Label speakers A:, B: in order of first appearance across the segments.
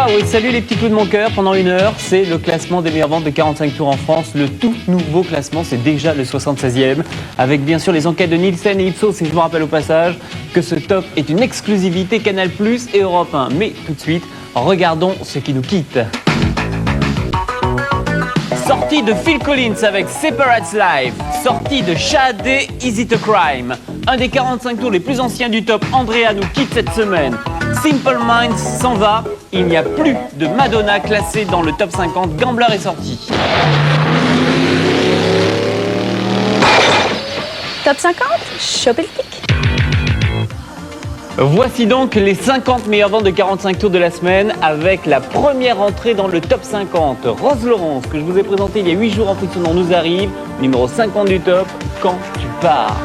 A: Ah oui, salut les petits coups de mon cœur. Pendant une heure, c'est le classement des meilleures ventes de 45 tours en France. Le tout nouveau classement, c'est déjà le 76e. Avec bien sûr les enquêtes de Nielsen et Ipsos. Et je vous rappelle au passage que ce top est une exclusivité Canal+ et Europe 1. Mais tout de suite, regardons ce qui nous quitte. Sortie de Phil Collins avec Separates Live. Sortie de Sade, Is It a Crime. Un des 45 tours les plus anciens du top, Andrea nous quitte cette semaine. Simple Minds s'en va. Il n'y a plus de Madonna classée dans le top 50. Gambler est sorti.
B: Top 50, chopez le tic.
A: Voici donc les 50 meilleures ventes de 45 tours de la semaine avec la première entrée dans le top 50. Rose Laurence, que je vous ai présenté il y a 8 jours en fonctionnant, nous arrive. Numéro 50 du top, Quand tu pars.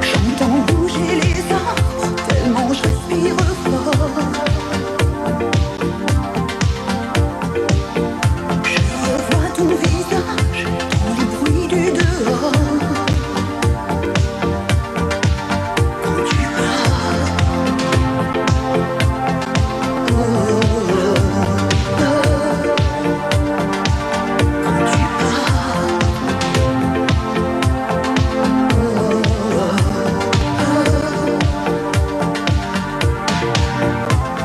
C: J'entends bouger les arbres, tellement je respire fort. Je revois ton visage dans le bruit du dehors. Quand tu pars, oh, oh, oh, oh. Quand tu pars,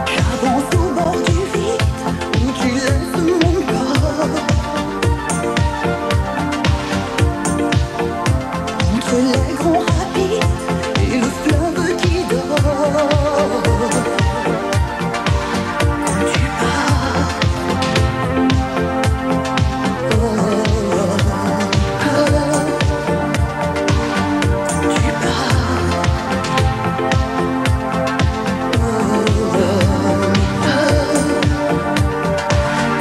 C: j'avance au bord du vide où tu laisses mon corps. Entre les grands rapides et le fleuve qui dort. Quand tu pars, oh, oh, oh. Quand tu pars,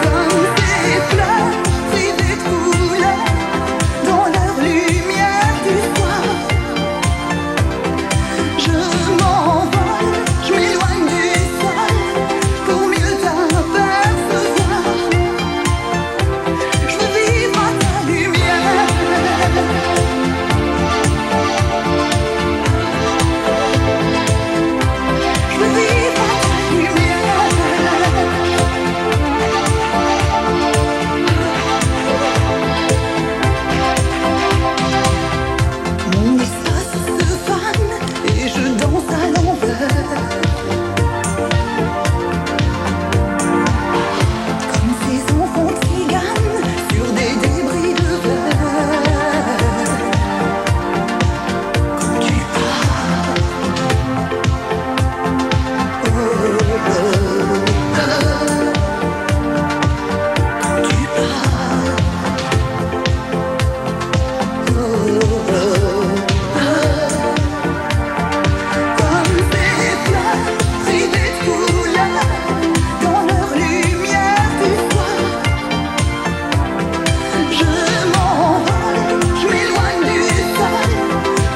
C: comme ces fleurs privées de couleurs dans leur lumière du soir. Je m'envole, je m'éloigne du sol pour mieux t'apercevoir. Je veux vivre à ta lumière. Je veux vivre à ta lumière. Mon espace se fane et je danse à l'envers. Comme ces enfants tziganes sur des débris de verre. Quand tu pars, oh, oh, oh. Quand tu pars, oh, oh, oh. Comme ces fleurs privées de couleurs dans leur lumière du soir. Je m'envole, je m'éloigne du sol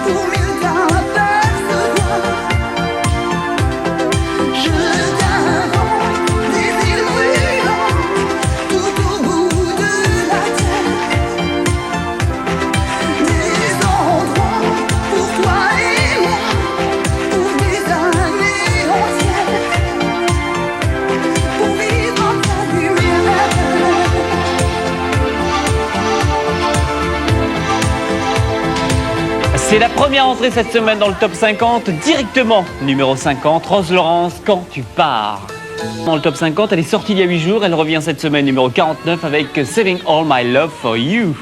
C: pour mieux t'apercevoir. Je t'invente des îles bruyantes tout au bout de la terre. Des endroits pour toi et moi, pour des années entières, pour vivre en ta lumière.
A: C'est la première entrée cette semaine dans le top 50, directement numéro 50, Rose Laurence, Quand tu pars. Dans le top 50, elle est sortie il y a 8 jours, elle revient cette semaine numéro 49 avec Saving All My Love For You.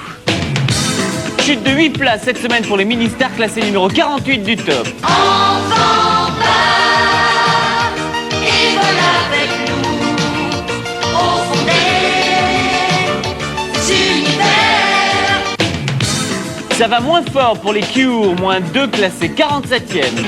A: Chute de 8 places cette semaine pour les mini-stars classés numéro 48 du top.
D: Enfant part et vole avec nous au fond des univers.
A: Ça va moins fort pour les Cure, moins 2 classés 47e.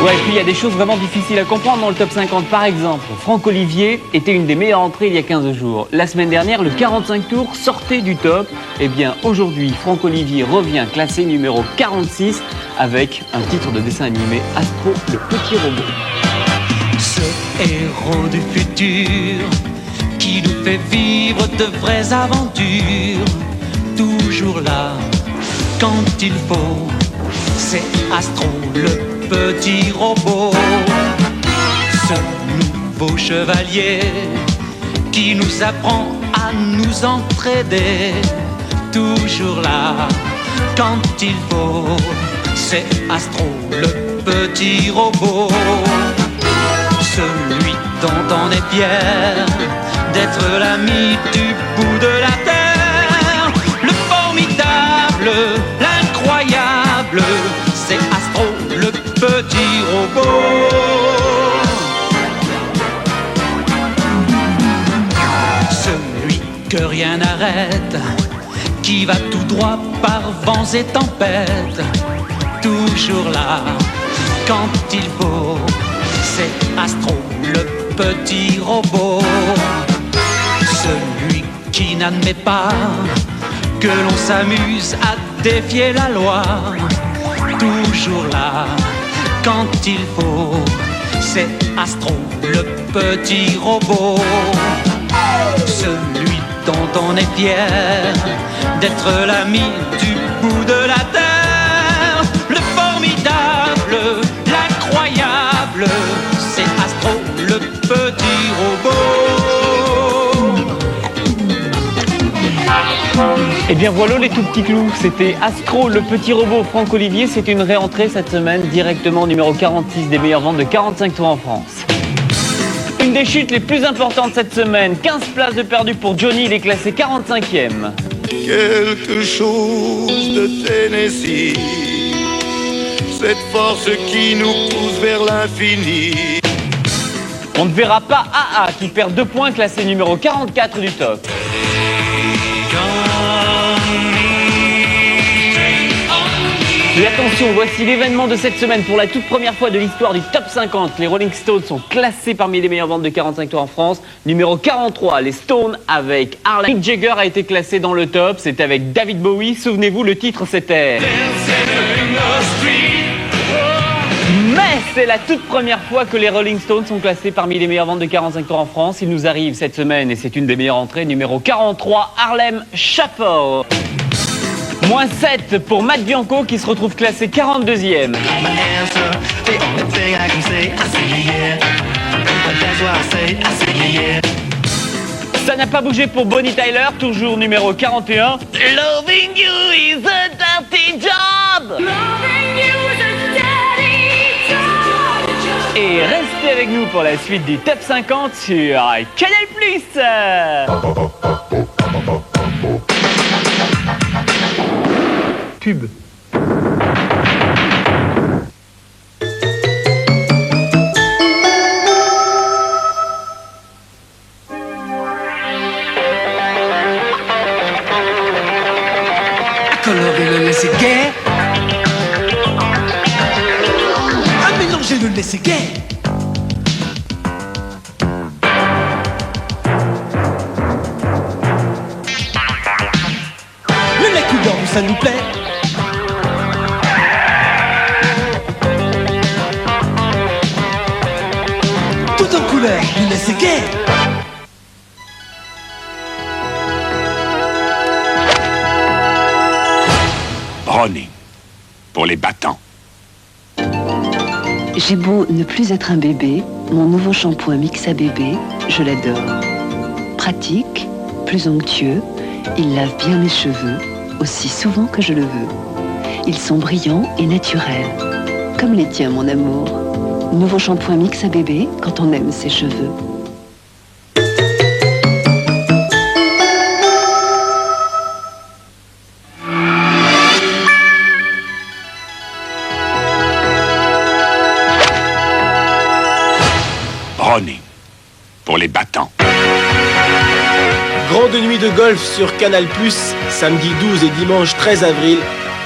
A: Ouais, et puis il y a des choses vraiment difficiles à comprendre dans le top 50. Par exemple, Franck Olivier était une des meilleures entrées il y a 15 jours. La semaine dernière, le 45 tours sortait du top. Eh bien, aujourd'hui, Franck Olivier revient classé numéro 46 avec un titre de dessin animé, Astro, le petit robot.
E: Ce héros du futur qui nous fait vivre de vraies aventures, toujours là quand il faut, c'est Astro, le petit robot. Ce nouveau chevalier qui nous apprend à nous entraider. Toujours là quand il faut, c'est Astro, le petit robot. Celui dont on est fier d'être l'ami du bout de la terre. Le formidable, l'incroyable, c'est Astro, le petit robot. Celui que rien n'arrête, qui va tout droit par vents et tempêtes. Toujours là quand il faut, c'est Astro, le petit robot. Celui qui n'admet pas que l'on s'amuse à défier la loi. Toujours là quand il faut, c'est Astro, le petit robot. Celui dont on est fier d'être l'ami du bout de la terre. Le formidable, l'incroyable, c'est Astro, le petit robot.
A: Et bien voilà les tout petits clous, c'était Astro, le petit robot. Franck Olivier, c'est une réentrée cette semaine, directement au numéro 46 des meilleures ventes de 45 tours en France. Une des chutes les plus importantes cette semaine, 15 places de perdu pour Johnny, il est classé 45e.
F: Quelque chose de Tennessee, cette force qui nous pousse vers l'infini.
A: On ne verra pas AA qui perd 2 points, classé numéro 44 du top. Et attention, voici l'événement de cette semaine. Pour la toute première fois de l'histoire du top 50, les Rolling Stones sont classés parmi les meilleures ventes de 45 tours en France. Numéro 43, les Stones avec Harlem. Mick Jagger a été classé dans le top, c'était avec David Bowie. Souvenez-vous, le titre c'était... Mais c'est la toute première fois que les Rolling Stones sont classés parmi les meilleures ventes de 45 tours en France. Il nous arrive cette semaine et c'est une des meilleures entrées. Numéro 43, Harlem Shuffle. Moins 7 pour Matt Bianco qui se retrouve classé 42e. Ça n'a pas bougé pour Bonnie Tyler, toujours numéro 41. Loving you is a dirty job. Et restez avec nous pour la suite du top 50 sur Canal+. Pub.
E: Colorer le laisser-guerre, à mélanger le laisser-guerre. Le lait couleur, ça nous plaît. Tout en couleur, le laisser-guerre.
G: Browning, pour les battants.
H: J'ai beau ne plus être un bébé, mon nouveau shampoing Mixa Bébé, je l'adore. Pratique, plus onctueux, il lave bien mes cheveux, aussi souvent que je le veux. Ils sont brillants et naturels, comme les tiens mon amour. Nouveau shampoing Mixa Bébé, quand on aime ses cheveux.
G: Browning, pour les battants.
I: Grande nuit de golf sur Canal+, samedi 12 et dimanche 13 avril,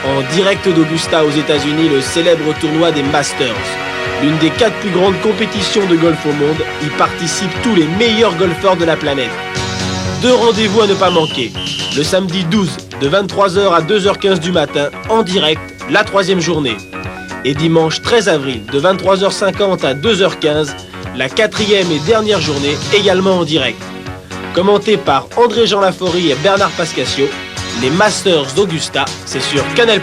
I: en direct d'Augusta aux États-Unis, le célèbre tournoi des Masters. L'une des 4 plus grandes compétitions de golf au monde, y participent tous les meilleurs golfeurs de la planète. 2 rendez-vous à ne pas manquer. Le samedi 12, de 23h à 2h15 du matin, en direct, la 3e journée. Et dimanche 13 avril, de 23h50 à 2h15, la 4e et dernière journée, également en direct. Commenté par André-Jean Laforie et Bernard Pascasio, les Masters d'Augusta, c'est sur Canal+.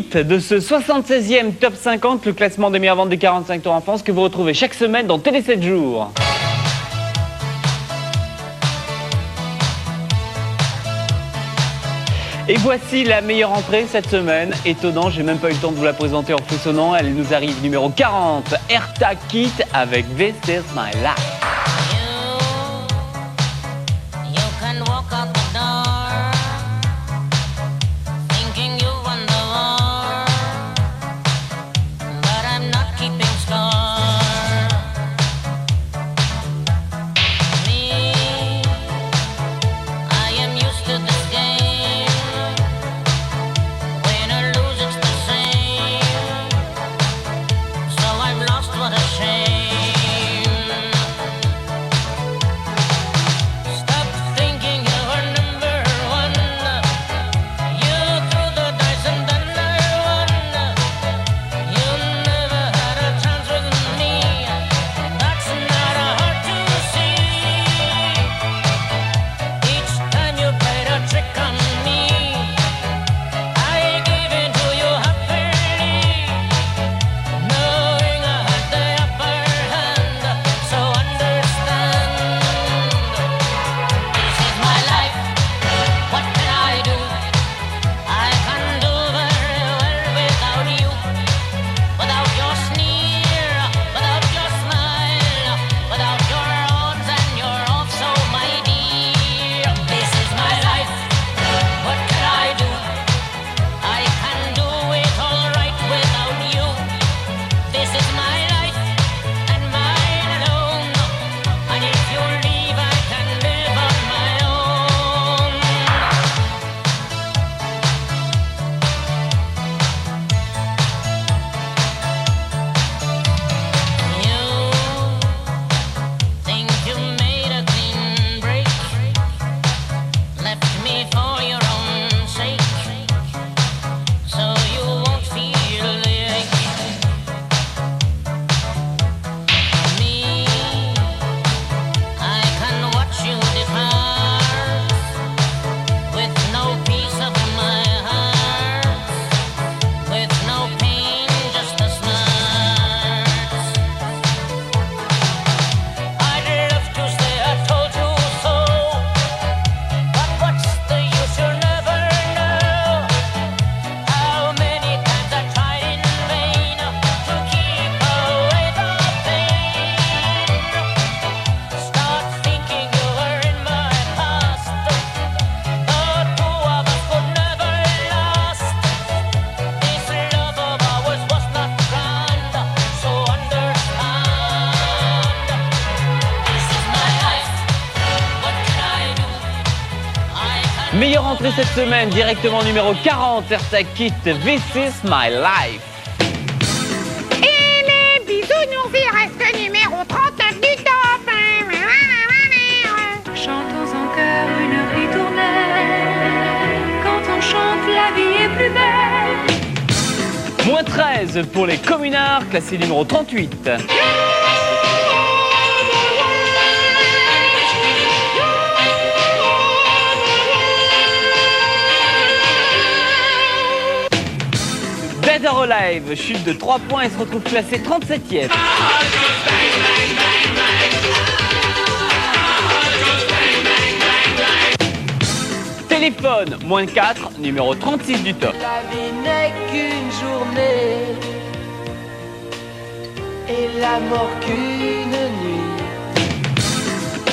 A: suite de ce 76e Top 50, le classement des meilleures ventes des 45 tours en France que vous retrouvez chaque semaine dans Télé 7 jours. Et voici la meilleure entrée cette semaine. Étonnant, j'ai même pas eu le temps de vous la présenter en frissonnant. Elle nous arrive numéro 40, Eartha Kitt avec This Is My Life. Meilleure entrée cette semaine, directement numéro 40, Eartha Kitt, This Is My Life.
J: Et les bisounours, il reste numéro 39 du top.
C: Chantons en chœur une ritournelle. Quand on chante, la vie est plus belle.
A: Moins 13 pour les communards, classé numéro 38. Dead or Alive, chute de 3 points et se retrouve classé 37e. Téléphone, moins 4, numéro 36 du top.
C: La vie n'est qu'une journée et la mort qu'une nuit.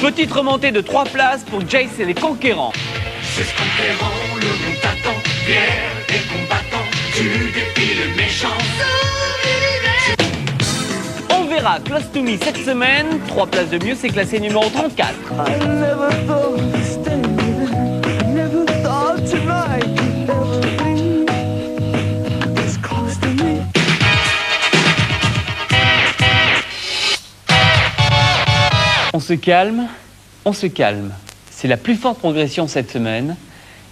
A: Petite remontée de 3 places pour Jace et les Conquérants.
F: C'est ce conquérant, le monde t'attend, fier et combattant, tu défies le méchant.
A: On verra Close to Me cette semaine, 3 places de mieux, c'est classé numéro 34. On se calme, on se calme. C'est la plus forte progression cette semaine.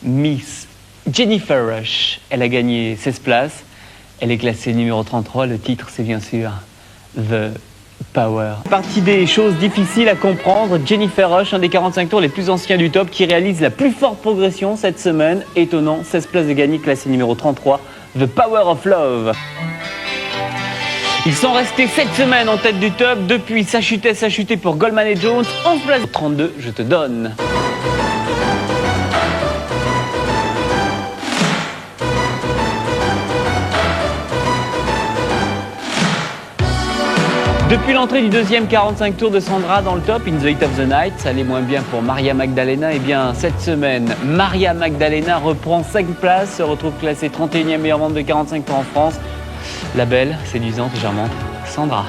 A: Miss Jennifer Rush, elle a gagné 16 places. Elle est classée numéro 33. Le titre, c'est bien sûr The Power. Partie des choses difficiles à comprendre, Jennifer Rush, un des 45 tours les plus anciens du top, qui réalise la plus forte progression cette semaine. Étonnant, 16 places de gagné, classée numéro 33. The Power of Love. Ils sont restés 7 semaines en tête du top. Depuis, ça chutait pour Goldman et Jones. 11 places. 32, je te donne. Depuis l'entrée du deuxième 45 tours de Sandra dans le top, In the Heat of the Night, ça allait moins bien pour Maria Magdalena. Et bien, cette semaine, Maria Magdalena reprend 5 places, se retrouve classée 31e meilleure vente de 45 tours en France. La belle, séduisante et charmante Sandra.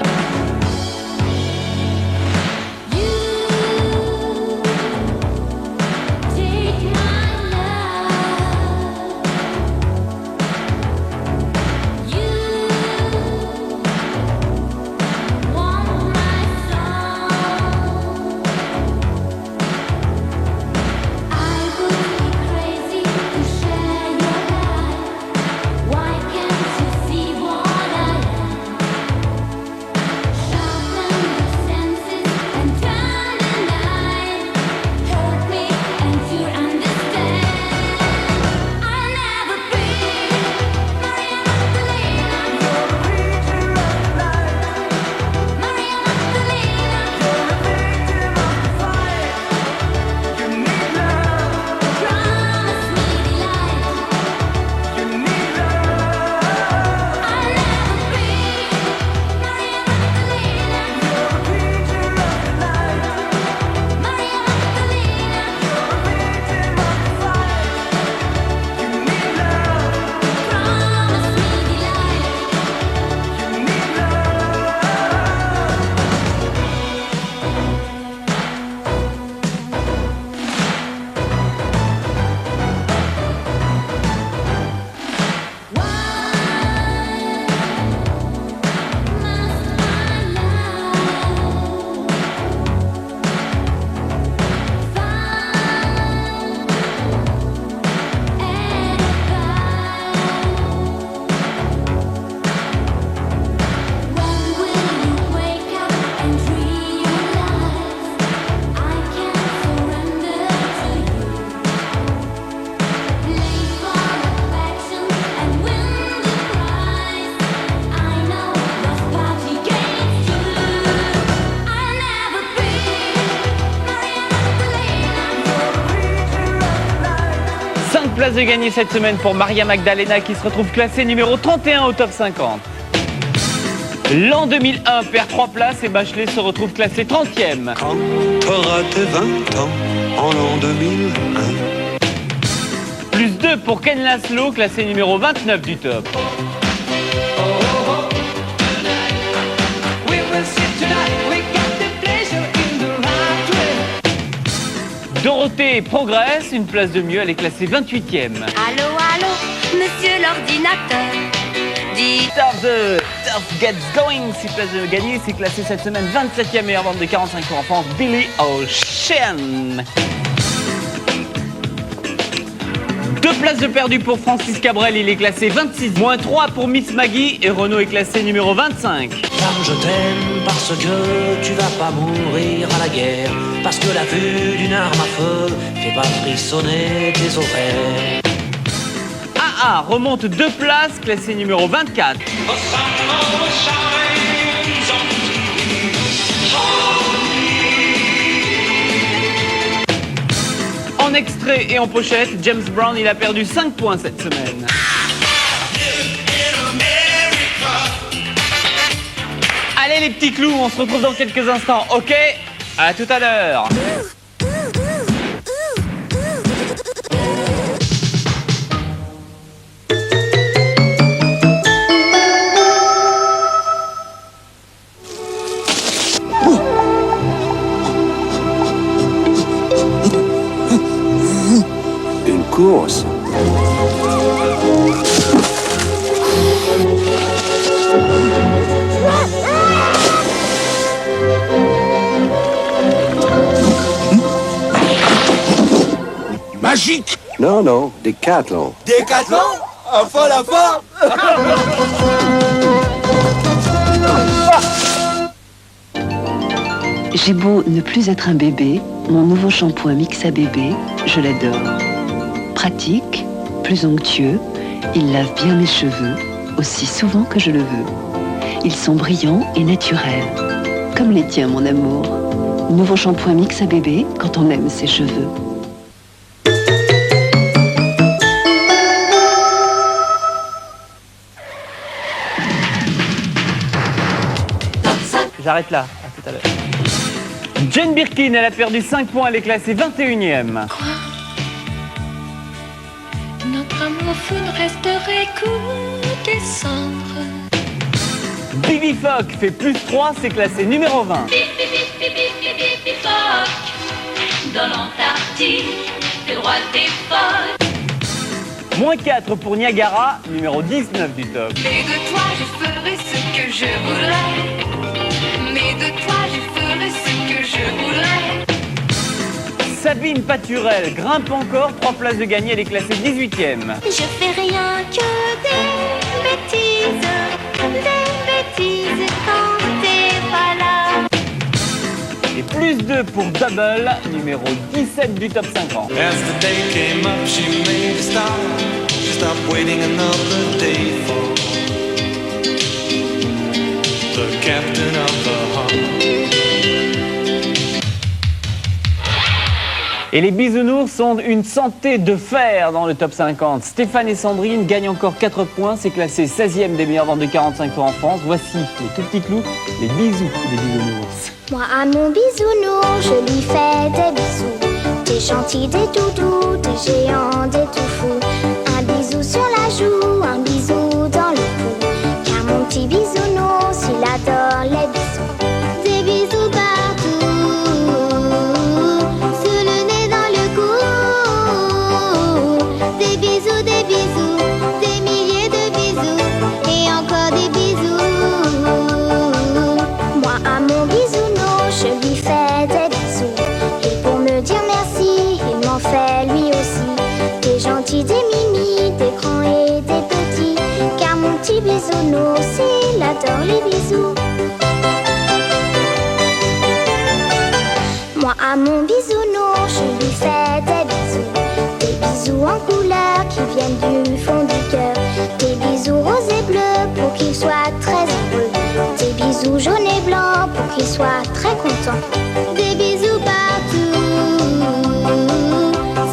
A: Place de gagner cette semaine pour Maria Magdalena qui se retrouve classée numéro 31 au top 50. L'an 2001 perd 3 places et Bachelet se retrouve classé 30e.
K: Quand t'auras tes 20 ans en l'an 2001.
A: Plus 2 pour Ken Laszlo, classé numéro 29 du top. Dorothée progresse, une place de mieux, elle est classée 28e.
D: Allô, allô, monsieur l'ordinateur. Dis.
A: The Turf Gets Going, 6 places de gagner, c'est classé cette semaine 27e meilleure vente de 45 tours en France, Billy Ocean. 2 places de perdu pour Francis Cabrel, il est classé 26. Moins 3 pour Miss Maggie et Renaud est classé numéro 25.
E: Femme, je t'aime parce que tu vas pas mourir à la guerre. Parce que la vue d'une arme à feu fait pas frissonner tes oreilles.
A: AA remonte 2 places, classé numéro 24. En extrait et en pochette, James Brown, il a perdu 5 points cette semaine. Allez les petits clous, on se retrouve dans quelques instants, ok? À tout à l'heure.
K: Une course.
I: Magique!
K: Non, non, Décathlon.
I: Décathlon? Un fol à fort!
H: J'ai beau ne plus être un bébé, mon nouveau shampoing Mixa Bébé, je l'adore. Pratique, plus onctueux, Il lave bien mes cheveux aussi souvent que je le veux. Ils sont brillants et naturels, comme les tiens, mon amour. Nouveau shampoing Mix à bébé quand on aime ses cheveux.
A: J'arrête là, à tout à l'heure. Jane Birkin, elle a perdu 5 points, elle est classée 21e.
D: Notre amour fou ne resterait qu'au descendre.
A: Bibi Fock fait plus 3, c'est classé numéro 20.
D: Dans l'Antarctique, le roi des phoques.
A: Moins 4 pour Niagara, numéro 19 du top.
D: Mais de toi je ferai ce que je voudrais. Mais de toi je ferai ce que je voudrais.
A: Sabine Paturel grimpe encore, 3 places de gagné, elle est classée 18e.
D: Je fais rien que des bêtises quand t'es pas là.
A: Et plus 2 pour Double, numéro 17 du top 50.
K: As the day came up, she made a stop. She stopped waiting another day for the captain of the heart.
A: Et les bisounours sont une santé de fer dans le top 50. Stéphane et Sandrine gagnent encore 4 points. C'est classé 16e des meilleures ventes de 45 tours en France. Voici les tout petits clous, les bisous des bisounours.
L: Moi à mon bisounours, je lui fais des bisous. Des gentils, des doudous, des géants, des tout fous. Un bisou sur la joue, un bisou dans le cou. Car mon petit bisounours, il adore les bisous. Des bisous partout, sous le nez dans le cou. Des bisous, des milliers de bisous. Et encore des bisous. Moi à mon bisounours, je lui fais des bisous. Et pour me dire merci, il m'en fait lui aussi. Des gentils, des mimis, des grands et des petits. Car mon petit bisounours, il adore les bisous. Moi à mon bisounours, je lui fais des bisous. Des bisous en couleur qui viennent du fond du cœur. Des bisous roses et bleus pour qu'il soit très heureux. Des bisous jaunes et blancs pour qu'il soit très content. Des bisous partout,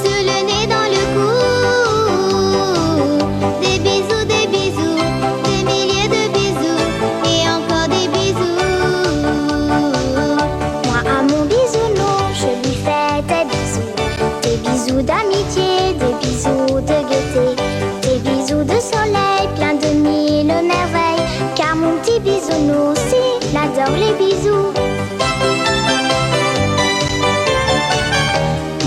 L: sous le nez dans le cou. Des bisous, des milliers de bisous. Et encore des bisous. Moi à mon bisounours, je lui fais des bisous. Des bisous d'amitié, des bisous de gaieté. Des bisous de soleil, plein de mille merveilles. Car mon petit bisounours, il adore les bisous.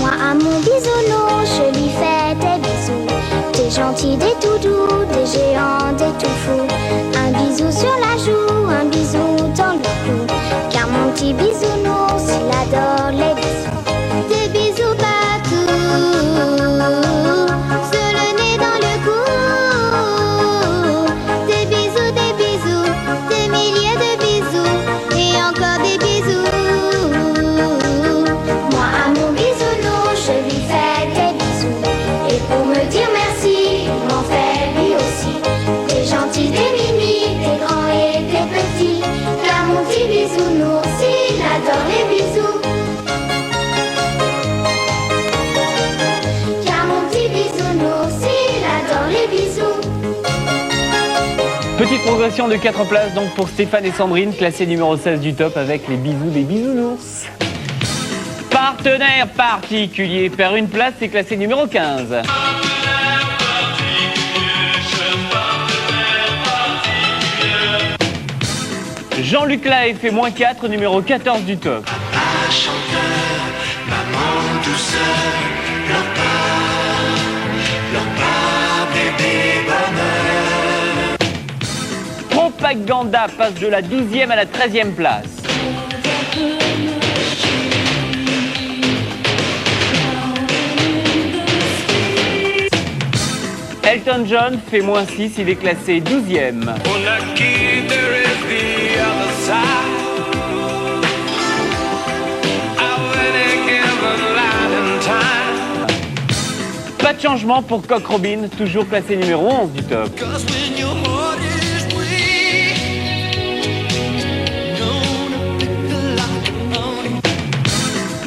L: Moi à mon bisounours, je lui fais des bisous. Des gentils, des doudous, des géants, des tout fous. Un bisou sur la joue, un bisou dans le cou. Car mon petit bisounours, il adore les bisous. Des bisous partout, sous le nez dans le cou. Des bisous, des milliers de bisous. Et encore des bisous. Moi à mon bisounours, je lui fais des bisous. Et pour me dire merci, il m'en fait lui aussi. Des gentils, des mimis, des grands et des petits. Car mon petit bisounours, il adore les bisous. Car mon petit bisounours, il adore les bisous.
A: Petite progression de 4 places donc pour Stéphane et Sandrine, classés numéro 16 du top avec les bisous des bisounours. Partenaire particulier perd une place, c'est classé numéro 15. Jean-Luc Lahaye fait moins 4, numéro 14 du top.
K: Papa chanteur, maman douceur, leur pas, bébé bonheur.
A: Propaganda passe de la 12e à la 13e place. Elton John fait moins 6, il est classé 12e.
K: Oh, lucky there is the other side of any given line in time.
A: Pas de changement pour Coq Robin, toujours classé numéro 11 du top.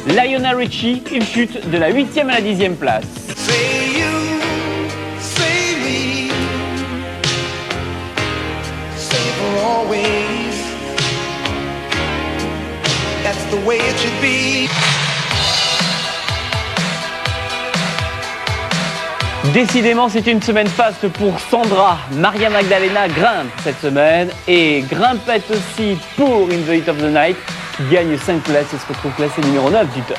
A: Lionel Richie, il chute de la 8e à la 10e place.
K: Say you, say me, say for always. That's the way it should be.
A: Décidément, c'est une semaine faste pour Sandra. Maria Magdalena grimpe cette semaine et grimpette aussi pour In the Heat of the Night, qui gagne 5 places et se retrouve classé numéro 9 du top.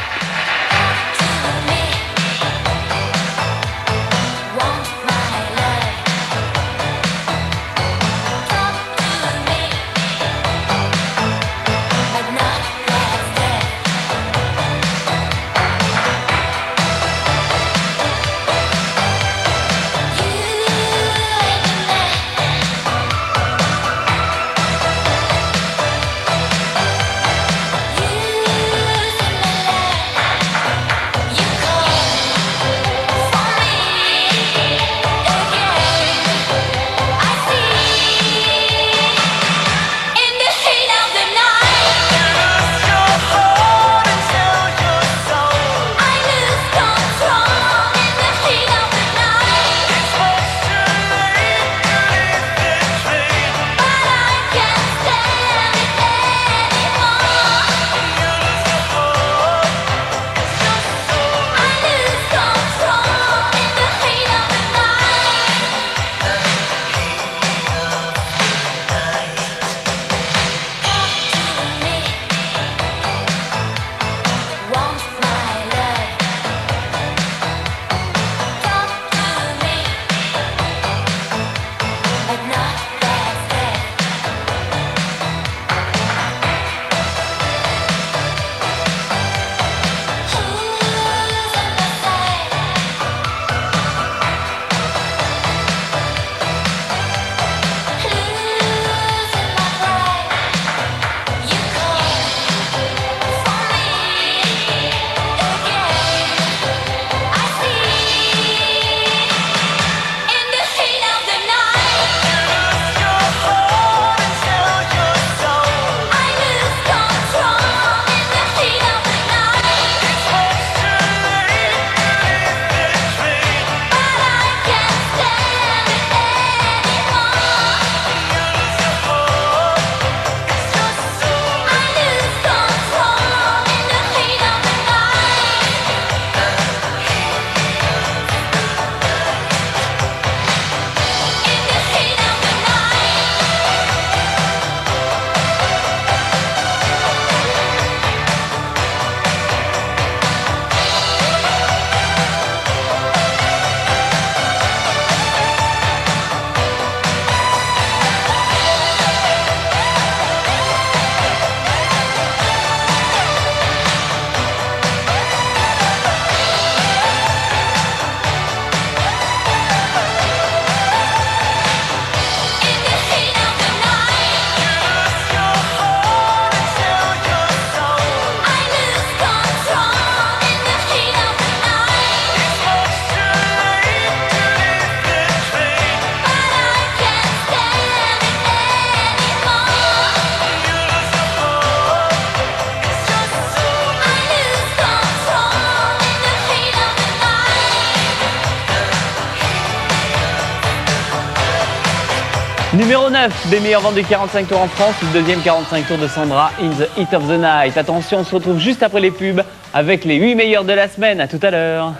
A: Numéro 9 des meilleures ventes du 45 tours en France, le deuxième 45 tours de Sandra, In the Heat of the Night. Attention, on se retrouve juste après les pubs avec les 8 meilleurs de la semaine. À tout à l'heure.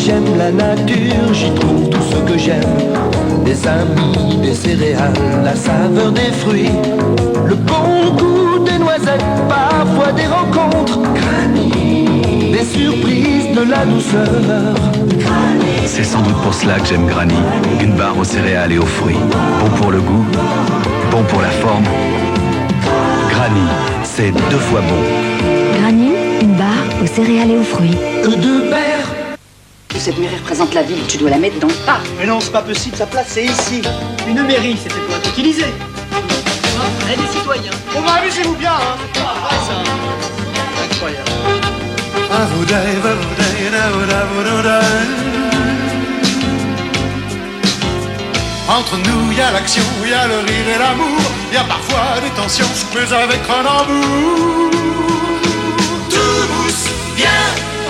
K: J'aime la nature, j'y trouve tout ce que j'aime. Des amis, des céréales, la saveur des fruits, le bon goût des noisettes, parfois des rencontres. Granny, des surprises, de la douceur. Granny.
M: C'est sans doute pour cela que j'aime Granny. Une barre aux céréales et aux fruits. Bon pour le goût, bon pour la forme. Granny, c'est 2 fois bon.
H: Granny, une barre céréales et aux fruits.
K: De Berre.
N: Cette mairie représente la ville, tu dois la mettre dans le parc.
O: Mais non, c'est pas possible, sa place c'est ici. Une mairie, c'était pour être utilisé. Elle est des citoyens. Bon bah amusez-vous bien, hein. C'est pas vrai ça. Incroyable.
P: Entre nous, y a l'action, y a le rire et l'amour. Y a parfois des tensions, mais avec un amour. Tous bien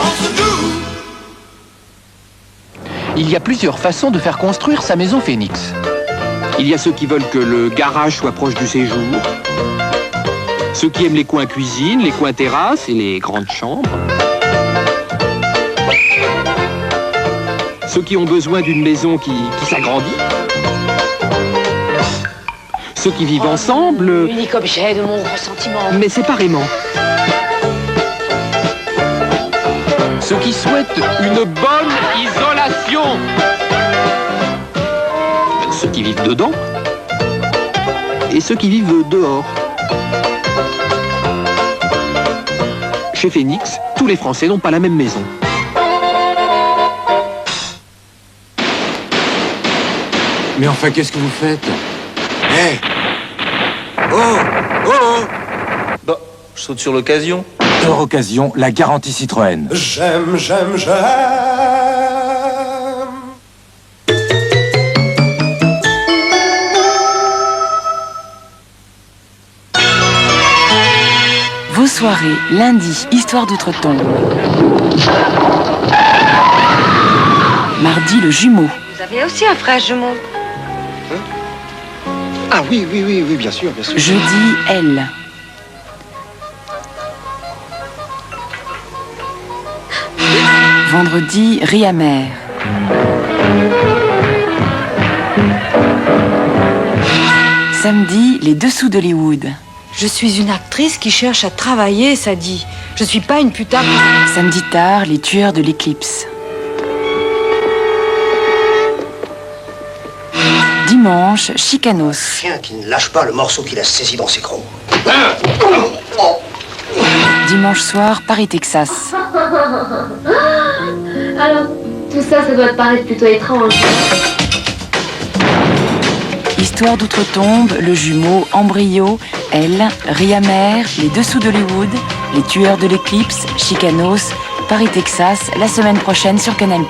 P: entre nous.
Q: Il y a plusieurs façons de faire construire sa maison Phoenix. Il y a ceux qui veulent que le garage soit proche du séjour, ceux qui aiment les coins cuisine, les coins terrasse et les grandes chambres, ceux qui ont besoin d'une maison qui s'agrandit, ceux qui vivent ensemble,
N: Unique objet de mon ressentiment.
Q: mais séparément. Ceux qui souhaitent une bonne isolation. Ceux qui vivent dedans. Et ceux qui vivent dehors. Chez Phoenix, tous les Français n'ont pas la même maison.
R: Mais enfin, qu'est-ce que vous faites? Hé! Oh! Oh!
S: Bah, je saute sur l'occasion.
R: Hors occasion, la garantie Citroën.
P: J'aime.
T: Vos soirées, lundi, histoire d'outre-tombe. Mardi, le jumeau.
U: Vous avez aussi un frère jumeau?
S: Ah oui, bien sûr.
T: Jeudi, elle. Vendredi, riz amer. Samedi, les dessous d'Hollywood.
U: Je suis une actrice qui cherche à travailler, ça dit. Je suis pas une putain.
T: Samedi tard, les tueurs de l'éclipse. Dimanche, Chicanos.
V: Chien qui ne lâche pas le morceau qu'il a saisi dans ses crocs.
T: Dimanche soir, Paris, Texas.
W: Alors, tout ça, ça doit te paraître plutôt étrange.
T: Histoire d'outre-tombe, le jumeau, embryo, elle, riz amer, les dessous d'Hollywood, les tueurs de l'éclipse, Chicanos, Paris, Texas, la semaine prochaine sur Canal+.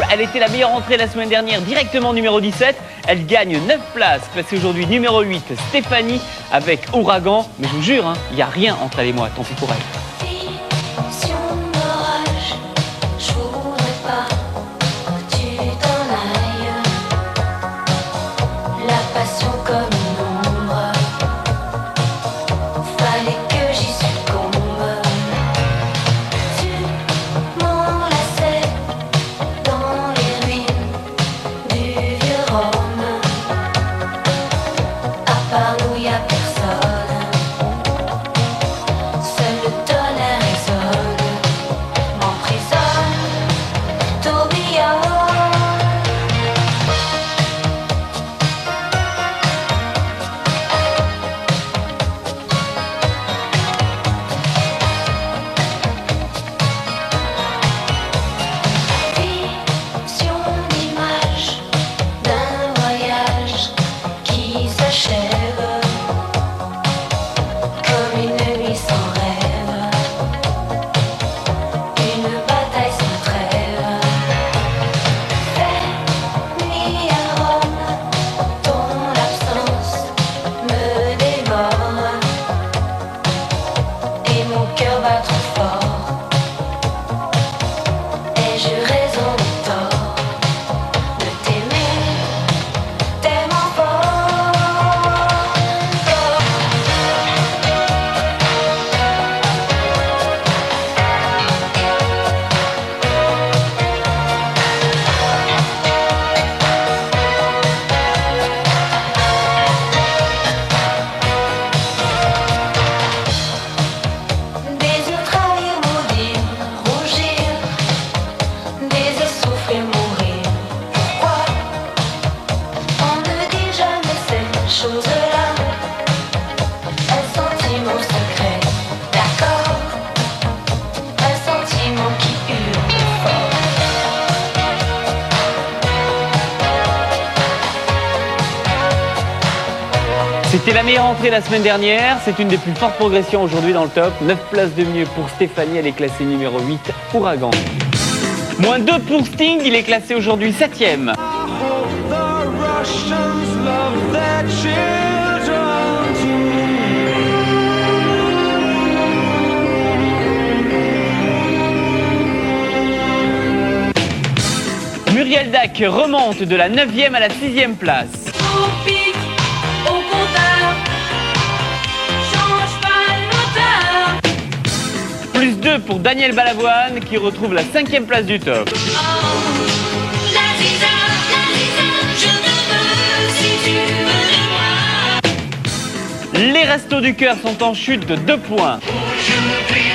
A: Elle était la meilleure entrée la semaine dernière, directement numéro 17. Elle gagne 9 places, classée aujourd'hui numéro 8, Stéphanie, avec Ouragan. Mais je vous jure, il n'y a rien entre elle et moi, tant pis pour elle.
C: Si on m'orage, je voudrais pas que tu t'en ailles. La passion comme une ombre, fallait que j'y succombe. Tu m'enlaçais dans les ruines du vieux Rome. À part nous, y a personne. Seul le tonnerre résonne, m'emprisonne, tourbillonne. Vision d'image d'un
A: C'était la meilleure entrée la semaine dernière, c'est une des plus fortes progressions aujourd'hui dans le top. 9 places de mieux pour Stéphanie, elle est classée numéro 8, Ouragan. Moins 2 pour Sting, il est classé aujourd'hui 7e. Muriel Dac remonte de la 9e à la 6e place.
D: On pique au compteur, change pas le moteur.
A: Plus 2 pour Daniel Balavoine qui retrouve la 5e place du top.
D: La Ziza, je te veux si tu veux de moi.
A: Les Restos du Cœur sont en chute de 2 points.
F: Aujourd'hui,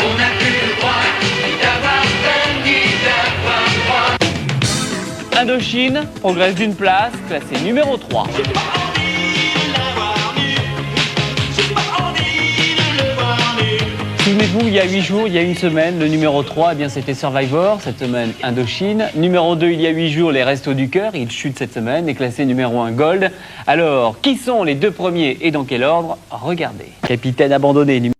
F: on n'a plus le droit ni d'avoir peur ni d'avoir droit.
A: Indochine progresse d'une place, classée numéro 3. Souvenez-vous, il y a 8 jours, il y a une semaine, le numéro 3, eh bien, c'était Survivor, cette semaine Indochine. Numéro 2, il y a 8 jours, les Restos du Cœur, il chute cette semaine, est classé numéro 1 Gold. Alors, qui sont les 2 premiers et dans quel ordre? Regardez. Capitaine abandonné, numéro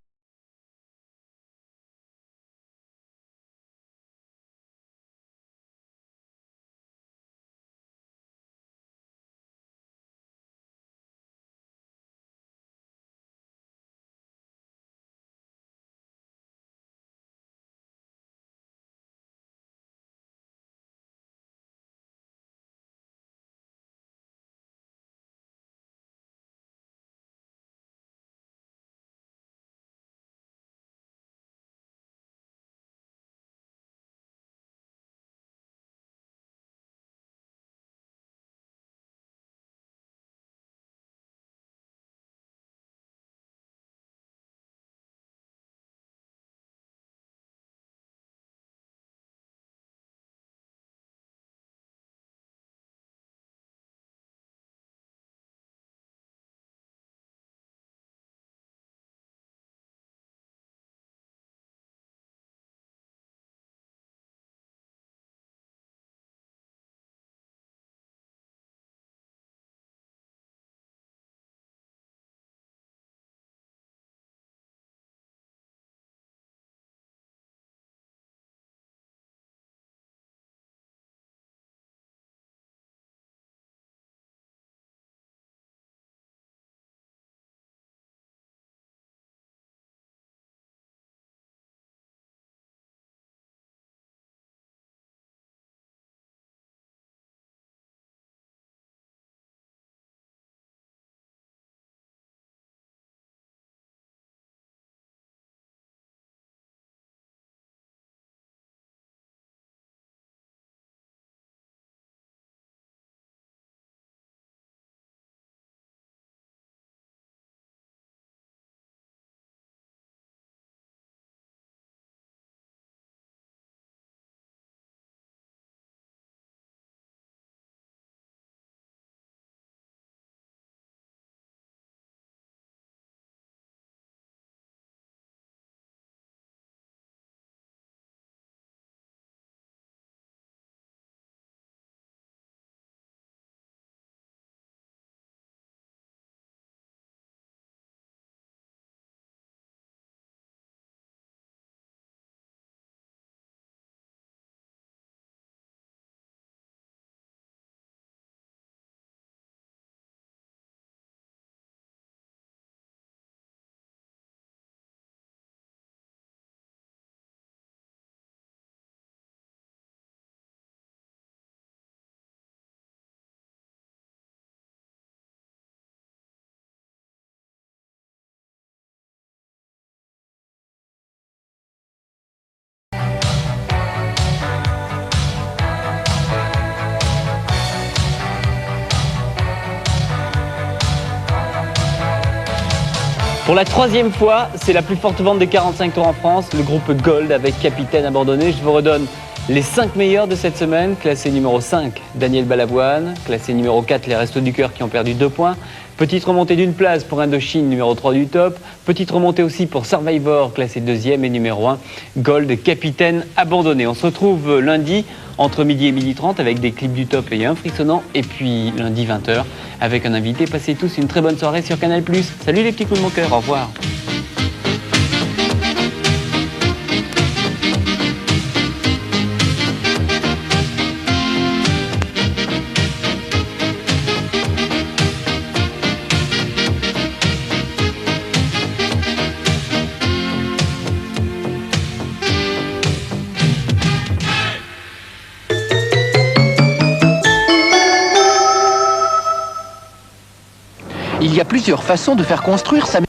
A: Pour la 3e fois, c'est la plus forte vente des 45 tours en France, le groupe Gold avec Capitaine abandonné. Je vous redonne Les 5 meilleurs de cette semaine, classé numéro 5, Daniel Balavoine, classé numéro 4, les Restos du Cœur qui ont perdu 2 points, petite remontée d'une place pour Indochine, numéro 3 du top, petite remontée aussi pour Survivor, classé 2e, et numéro 1, Gold, Capitaine abandonné. On se retrouve lundi entre midi et midi 30 avec des clips du top et un frissonnant, et puis lundi 20h avec un invité. Passez tous une très bonne soirée sur Canal+. Salut les petits coups de mon cœur, au revoir.
Q: Il y a plusieurs façons de faire construire sa maison.